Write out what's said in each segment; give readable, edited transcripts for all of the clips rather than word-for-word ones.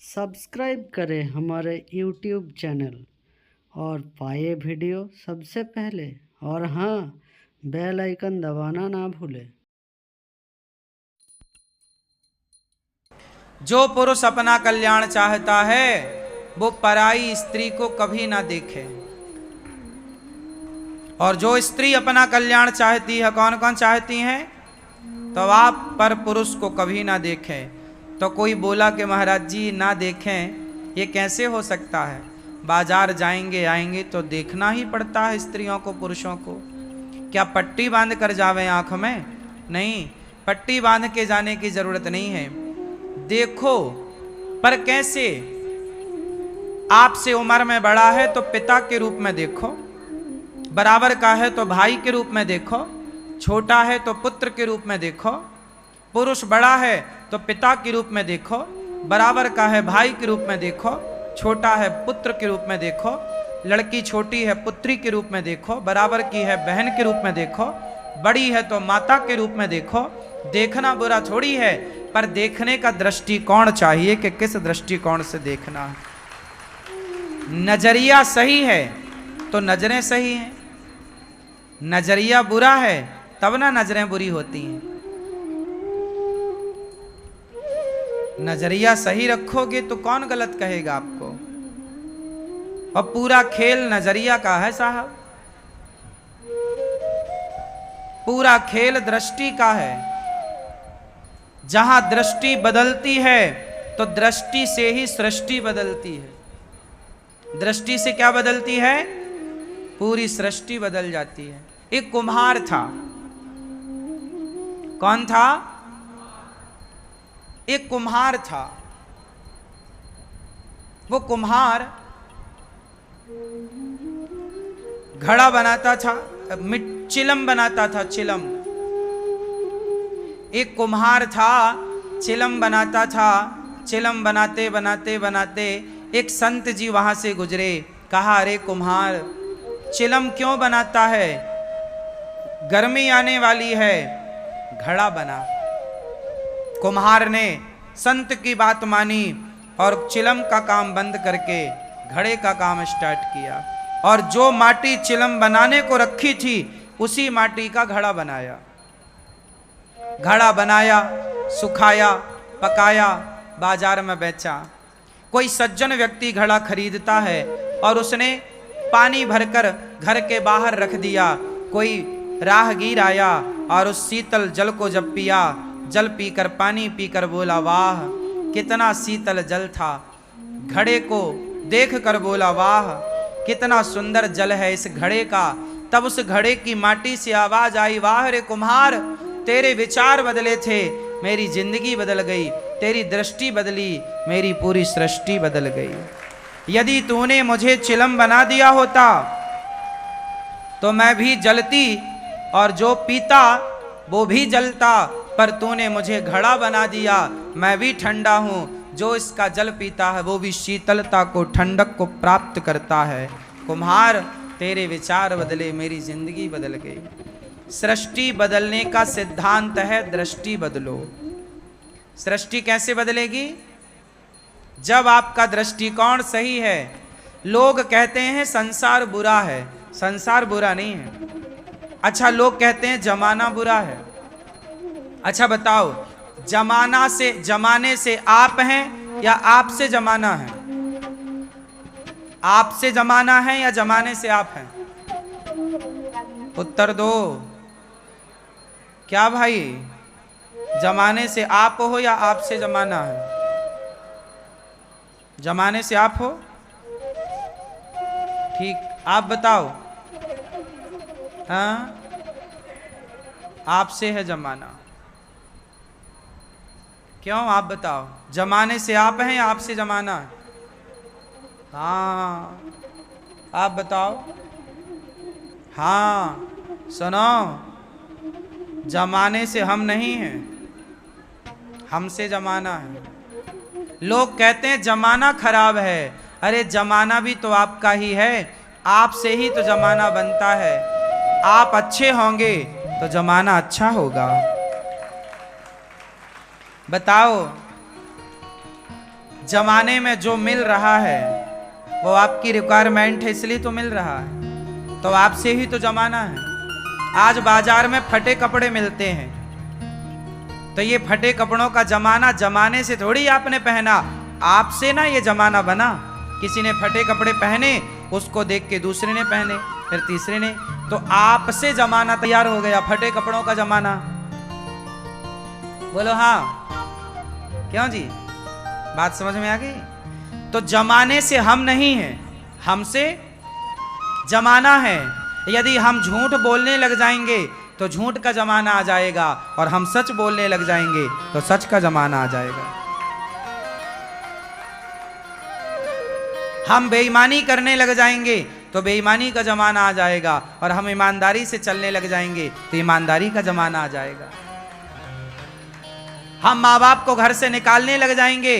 Subscribe करें हमारे YouTube channel और पाए वीडियो सबसे पहले। और हाँ, बेल आइकन दबाना ना भूलें। जो पुरुष अपना कल्याण चाहता है वो पराई स्त्री को कभी ना देखे, और जो स्त्री अपना कल्याण चाहती है, कौन कौन चाहती हैं, तो आप पर पुरुष को कभी ना देखें। तो कोई बोला कि महाराज जी ना देखें, ये कैसे हो सकता है? बाजार जाएंगे आएंगे तो देखना ही पड़ता है स्त्रियों को पुरुषों को। क्या पट्टी बांध कर जावें आंख में? नहीं, पट्टी बांध के जाने की जरूरत नहीं है। देखो, पर कैसे? आपसे उम्र में बड़ा है तो पिता के रूप में देखो, बराबर का है तो भाई के रूप में देखो, छोटा है तो पुत्र के रूप में देखो। पुरुष बड़ा है तो पिता के रूप में देखो, बराबर का है भाई के रूप में देखो, छोटा है पुत्र के रूप में देखो। लड़की छोटी है पुत्री के रूप में देखो, बराबर की है बहन के रूप में देखो, बड़ी है तो माता के रूप में देखो। देखना बुरा थोड़ी है, पर देखने का दृष्टिकोण चाहिए कि किस दृष्टिकोण से देखना है। नजरिया सही है तो नजरें सही हैं, नजरिया बुरा है तब ना नजरें बुरी होती हैं। नजरिया सही रखोगे तो कौन गलत कहेगा आपको? और पूरा खेल नजरिया का है साहब, पूरा खेल दृष्टि का है। जहां दृष्टि बदलती है तो दृष्टि से ही सृष्टि बदलती है। दृष्टि से क्या बदलती है? पूरी सृष्टि बदल जाती है। एक कुम्हार था। कौन था? एक कुम्हार था। वो कुम्हार घड़ा बनाता था, चिलम बनाता था, चिलम। एक कुम्हार था, चिलम बनाता था। चिलम बनाते बनाते बनाते एक संत जी वहां से गुजरे। कहा, अरे कुम्हार, चिलम क्यों बनाता है? गर्मी आने वाली है, घड़ा बना। कुम्हार ने संत की बात मानी और चिलम का काम बंद करके घड़े का काम स्टार्ट किया। और जो माटी चिलम बनाने को रखी थी उसी माटी का घड़ा बनाया। घड़ा बनाया, सुखाया, पकाया, बाजार में बेचा। कोई सज्जन व्यक्ति घड़ा खरीदता है और उसने पानी भरकर घर के बाहर रख दिया। कोई राहगीर आया और उस शीतल जल को जब पिया, जल पीकर, पानी पीकर बोला, वाह कितना शीतल जल था। घड़े को देख कर बोला, वाह कितना सुंदर जल है इस घड़े का। तब उस घड़े की माटी से आवाज आई, वाह रे कुम्हार, तेरे विचार बदले थे, मेरी जिंदगी बदल गई। तेरी दृष्टि बदली, मेरी पूरी सृष्टि बदल गई। यदि तूने मुझे चिलम बना दिया होता तो मैं भी जलती और जो पीता वो भी जलता, पर तूने मुझे घड़ा बना दिया, मैं भी ठंडा हूं। जो इसका जल पीता है वो भी शीतलता को, ठंडक को प्राप्त करता है। कुम्हार, तेरे विचार बदले, मेरी जिंदगी बदल गई। सृष्टि बदलने का सिद्धांत है, दृष्टि बदलो। सृष्टि कैसे बदलेगी? जब आपका दृष्टिकोण सही है। लोग कहते हैं संसार बुरा है, संसार बुरा नहीं है। अच्छा, लोग कहते हैं जमाना बुरा है। अच्छा बताओ, जमाने से आप हैं या आपसे जमाना है? आपसे जमाना है या जमाने से आप हैं? उत्तर दो। क्या भाई, जमाने से आप हो या आपसे जमाना है? जमाने से आप हो? ठीक, आप बताओ। हाँ, आपसे है जमाना। क्यों, आप बताओ, जमाने से आप हैं या आपसे जमाना है? हाँ, आप बताओ। हाँ, सुनो, जमाने से हम नहीं हैं, हमसे जमाना है। लोग कहते हैं जमाना खराब है। अरे जमाना भी तो आपका ही है, आपसे ही तो जमाना बनता है। आप अच्छे होंगे तो जमाना अच्छा होगा। बताओ, जमाने में जो मिल रहा है वो आपकी रिक्वायरमेंट है, इसलिए तो मिल रहा है। तो आपसे ही तो जमाना है। आज बाजार में फटे कपड़े मिलते हैं, तो ये फटे कपड़ों का जमाना जमाने से थोड़ी आपने पहना, आपसे ना ये जमाना बना। किसी ने फटे कपड़े पहने, उसको देख के दूसरे ने पहने, फिर तीसरे ने, तो आपसे जमाना तैयार हो गया, फटे कपड़ों का जमाना। बोलो हाँ, क्यों जी? बात समझ में आ गई? तो जमाने से हम नहीं हैं, हमसे जमाना है। यदि हम झूठ बोलने लग जाएंगे तो झूठ का जमाना आ जाएगा, और हम सच बोलने लग जाएंगे तो सच का जमाना आ जाएगा। हम बेईमानी करने लग जाएंगे तो बेईमानी का जमाना आ जाएगा, और हम ईमानदारी से चलने लग जाएंगे तो ईमानदारी का जमाना आ जाएगा। हम माँ बाप को घर से निकालने लग जाएंगे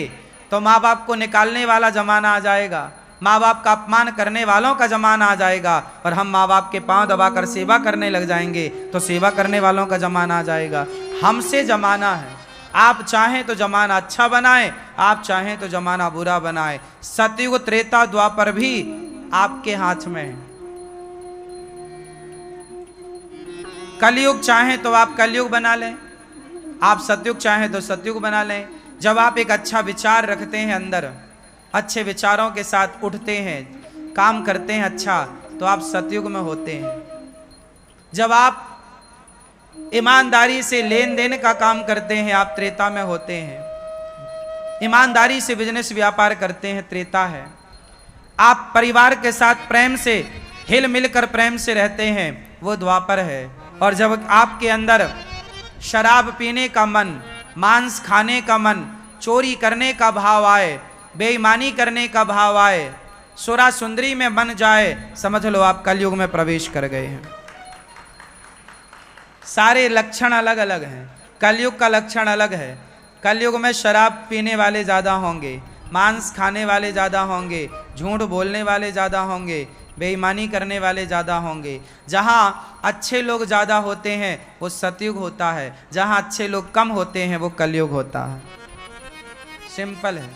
तो माँ बाप को निकालने वाला जमाना आ जाएगा, माँ बाप का अपमान करने वालों का जमाना आ जाएगा, और हम माँ बाप के पांव दबाकर सेवा करने लग जाएंगे तो सेवा करने वालों का जमाना आ जाएगा। हमसे जमाना है। आप चाहें तो जमाना अच्छा बनाएं, आप चाहें तो जमाना बुरा बनाएं। सतयुग त्रेता द्वापर भी आपके हाथ में है। कलयुग चाहें तो आप कलयुग बना लें, आप सतयुग चाहें तो सतयुग बना लें। जब आप एक अच्छा विचार रखते हैं अंदर, अच्छे विचारों के साथ उठते हैं, काम करते हैं अच्छा, तो आप सतयुग में होते हैं। जब आप ईमानदारी से लेन देन का काम करते हैं, आप त्रेता में होते हैं। ईमानदारी से बिजनेस व्यापार करते हैं, त्रेता है। आप परिवार के साथ प्रेम से हिल मिलकर प्रेम से रहते हैं, वो द्वापर है। और जब आपके अंदर शराब पीने का मन, मांस खाने का मन, चोरी करने का भाव आए, बेईमानी करने का भाव आए, सुरा सुंदरी में बन जाए, समझ लो आप कलयुग में प्रवेश कर गए हैं। सारे लक्षण अलग अलग हैं। कलयुग का लक्षण अलग है। कलयुग में शराब पीने वाले ज़्यादा होंगे, मांस खाने वाले ज़्यादा होंगे, झूठ बोलने वाले ज़्यादा होंगे, बेईमानी करने वाले ज़्यादा होंगे। जहाँ अच्छे लोग ज़्यादा होते हैं वो सतयुग होता है, जहाँ अच्छे लोग कम होते हैं वो कलयुग होता है। सिंपल है।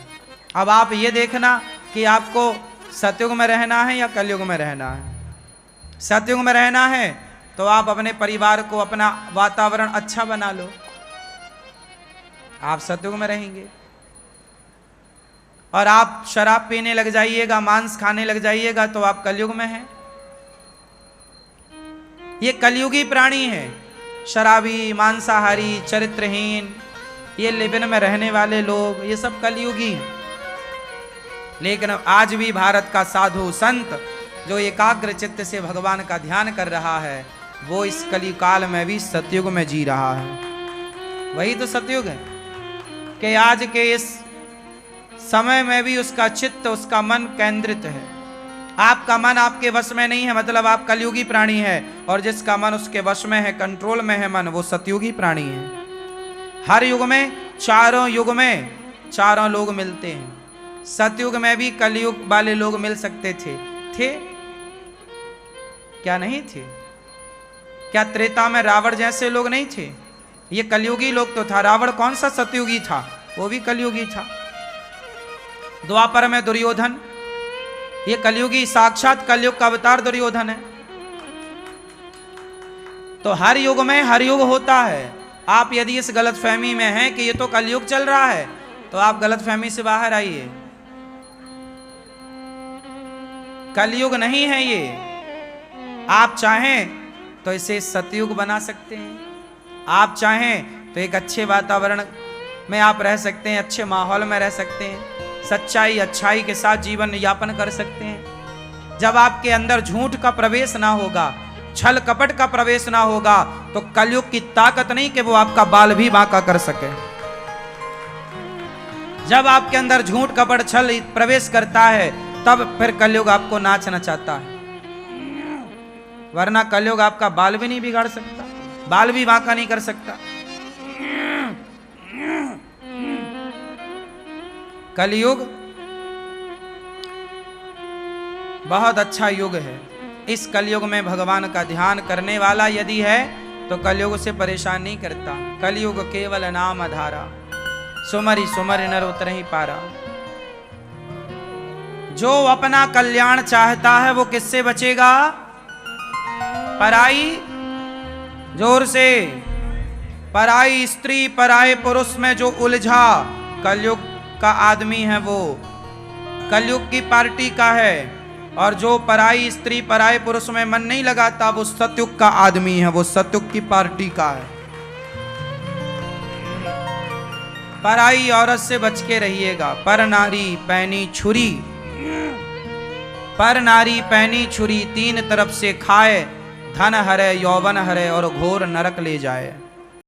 अब आप ये देखना कि आपको सतयुग में रहना है या कलयुग में रहना है। सतयुग में रहना है तो आप अपने परिवार को, अपना वातावरण अच्छा बना लो, आप सतयुग में रहेंगे। और आप शराब पीने लग जाइएगा, मांस खाने लग जाइएगा, तो आप कलयुग में हैं। ये कलयुगी प्राणी है। शराबी, मांसाहारी, चरित्रहीन, ये लिबिन में रहने वाले लोग, ये सब कलयुगी हैं। लेकिन आज भी भारत का साधु संत जो एकाग्र चित्त से भगवान का ध्यान कर रहा है, वो इस कलिकाल में भी सतयुग में जी रहा है। वही तो सतयुग है कि आज के इस समय में भी उसका चित्त, उसका मन केंद्रित है। आपका मन आपके वश में नहीं है, मतलब आप कलयुगी प्राणी है। और जिसका मन उसके वश में है, कंट्रोल में है मन, वो सतयुगी प्राणी है। हर युग में, चारों युग में चारों लोग मिलते हैं। सतयुग में भी कलयुग वाले लोग मिल सकते थे क्या नहीं थे? क्या त्रेता में रावण जैसे लोग नहीं थे? ये कलयुगी लोग तो था। रावण कौन सा सतयुगी था? वो भी कलयुगी था। द्वापर में दुर्योधन, ये कलयुगी, साक्षात कलयुग का अवतार दुर्योधन है। तो हर युग में हर युग होता है। आप यदि इस गलतफहमी में हैं कि ये तो कलयुग चल रहा है, तो आप गलतफहमी से बाहर आइए। कलयुग नहीं है ये। आप चाहें तो इसे सतयुग बना सकते हैं। आप चाहें तो एक अच्छे वातावरण में आप रह सकते हैं, अच्छे माहौल में रह सकते हैं, सच्चाई अच्छाई के साथ जीवन यापन कर सकते हैं। जब आपके अंदर झूठ का प्रवेश ना होगा, छल कपट का प्रवेश ना होगा, तो कलयुग की ताकत नहीं कि वो आपका बाल भी बांका कर सके। जब आपके अंदर झूठ कपट छल प्रवेश करता है, तब फिर कलयुग आपको नाच नचाता है। वरना कलयुग आपका बाल भी नहीं बिगाड़ सकता, बाल भी बांका नहीं कर सकता। कलयुग बहुत अच्छा युग है। इस कलयुग में भगवान का ध्यान करने वाला यदि है तो कलयुग से परेशान नहीं करता। कलयुग केवल नाम आधारा, सुमरि सुमरि नर उतरहि पारा। जो अपना कल्याण चाहता है वो किससे बचेगा? पराई, जोर से, पराई स्त्री पराये पुरुष में जो उलझा कलयुग का आदमी है वो कलयुग की पार्टी का है, और जो पराई स्त्री पराये पुरुष में मन नहीं लगाता वो सतयुग का आदमी है, वो सतयुग की पार्टी का है। पराई औरत से बच के रहिएगा। पर नारी पैनी छुरी, पर नारी पैनी छुरी, तीन तरफ से खाए, धन हरे यौवन हरे और घोर नरक ले जाए।